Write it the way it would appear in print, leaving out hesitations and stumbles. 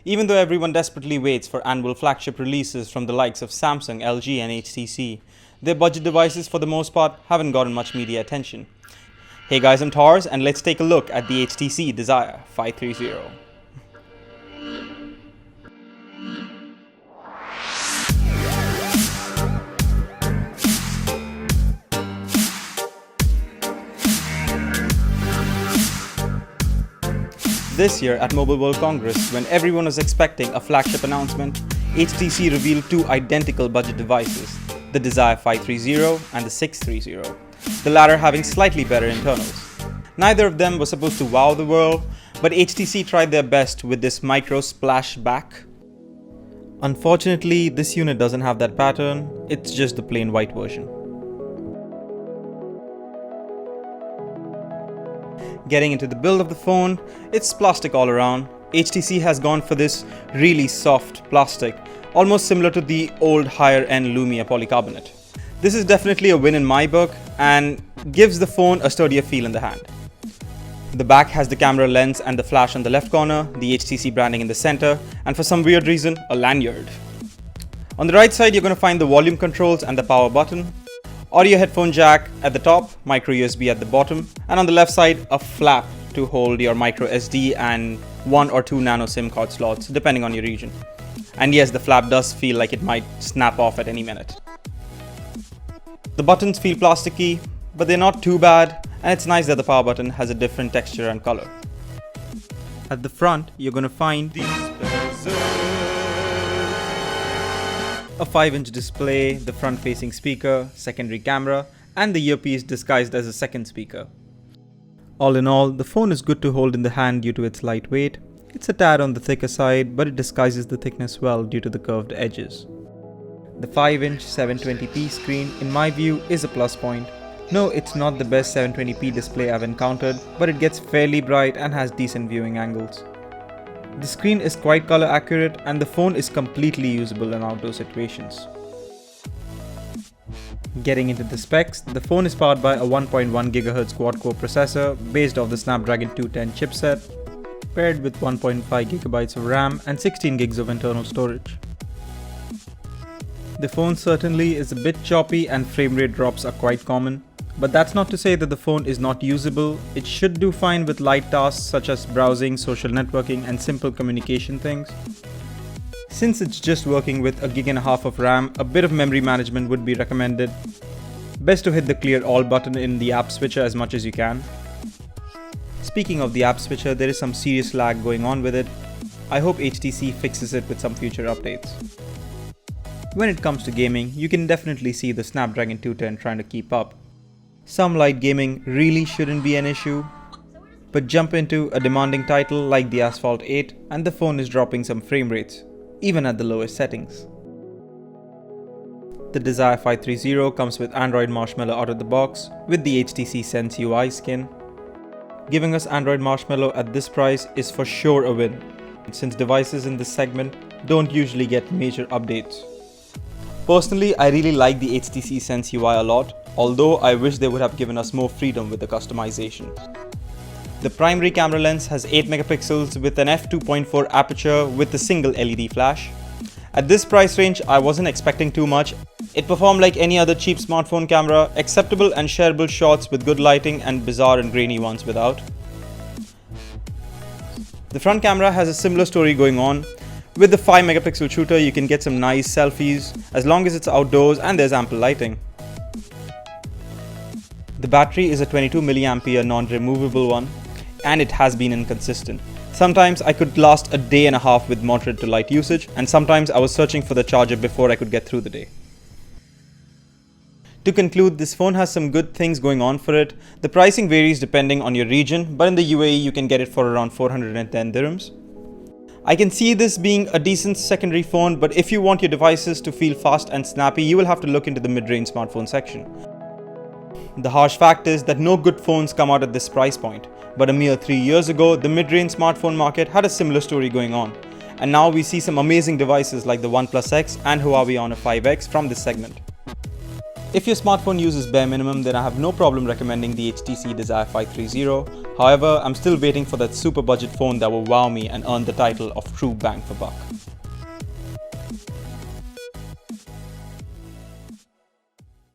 Even though everyone desperately waits for annual flagship releases from the likes of Samsung, LG and HTC, their budget devices for the most part haven't gotten much media attention. Hey guys, I'm Tars and let's take a look at the HTC Desire 530. This year at Mobile World Congress, when everyone was expecting a flagship announcement, HTC revealed two identical budget devices, the Desire 530 and the 630, the latter having slightly better internals. Neither of them was supposed to wow the world, but HTC tried their best with this micro splashback. Unfortunately, this unit doesn't have that pattern, it's just the plain white version. Getting into the build of the phone, it's plastic all around. HTC has gone for this really soft plastic, almost similar to the old higher-end Lumia polycarbonate. This is definitely a win in my book and gives the phone a sturdier feel in the hand. The back has the camera lens and the flash on the left corner, the HTC branding in the center, and for some weird reason, a lanyard. On the right side, you're going to find the volume controls and the power button. Audio headphone jack at the top, micro USB at the bottom, and on the left side, a flap to hold your micro SD and 1 or 2 nano SIM card slots, depending on your region. And yes, the flap does feel like it might snap off at any minute. The buttons feel plasticky, but they're not too bad, and it's nice that the power button has a different texture and color. At the front, you're going to find a 5-inch display, the front-facing speaker, secondary camera, and the earpiece disguised as a second speaker. All in all, the phone is good to hold in the hand due to its light weight. It's a tad on the thicker side, but it disguises the thickness well due to the curved edges. The 5-inch 720p screen, in my view, is a plus point. No, it's not the best 720p display I've encountered, but it gets fairly bright and has decent viewing angles. The screen is quite color accurate and the phone is completely usable in outdoor situations. Getting into the specs, the phone is powered by a 1.1 GHz quad-core processor based off the Snapdragon 210 chipset, paired with 1.5 GB of RAM and 16 GB of internal storage. The phone certainly is a bit choppy and frame rate drops are quite common. But that's not to say that the phone is not usable. It should do fine with light tasks such as browsing, social networking and simple communication things. Since it's just working with 1.5 GB of RAM, a bit of memory management would be recommended. Best to hit the clear all button in the app switcher as much as you can. Speaking of the app switcher, there is some serious lag going on with it. I hope HTC fixes it with some future updates. When it comes to gaming, you can definitely see the Snapdragon 210 trying to keep up. Some light gaming really shouldn't be an issue, but jump into a demanding title like the Asphalt 8 and the phone is dropping some frame rates, even at the lowest settings. The Desire 530 comes with Android Marshmallow out of the box with the HTC Sense UI skin. Giving us Android Marshmallow at this price is for sure a win, since devices in this segment don't usually get major updates. Personally, I really like the HTC Sense UI a lot, although I wish they would have given us more freedom with the customization. The primary camera lens has 8 megapixels with an f2.4 aperture with a single LED flash. At this price range, I wasn't expecting too much. It performed like any other cheap smartphone camera, acceptable and shareable shots with good lighting and bizarre and grainy ones without. The front camera has a similar story going on. With the 5 megapixel shooter, you can get some nice selfies as long as it's outdoors and there's ample lighting. The battery is a 22 mAh non-removable one and it has been inconsistent. Sometimes I could last a day and a half with moderate to light usage and sometimes I was searching for the charger before I could get through the day. To conclude, this phone has some good things going on for it. The pricing varies depending on your region, but in the UAE you can get it for around 410 dirhams. I can see this being a decent secondary phone, but if you want your devices to feel fast and snappy, you will have to look into the mid-range smartphone section. The harsh fact is that no good phones come out at this price point, but a mere 3 years ago, the mid-range smartphone market had a similar story going on, and now we see some amazing devices like the OnePlusX and Huawei Honor 5X from this segment. If your smartphone uses bare minimum, then I have no problem recommending the HTC Desire 530. However, I'm still waiting for that super budget phone that will wow me and earn the title of true bang for buck.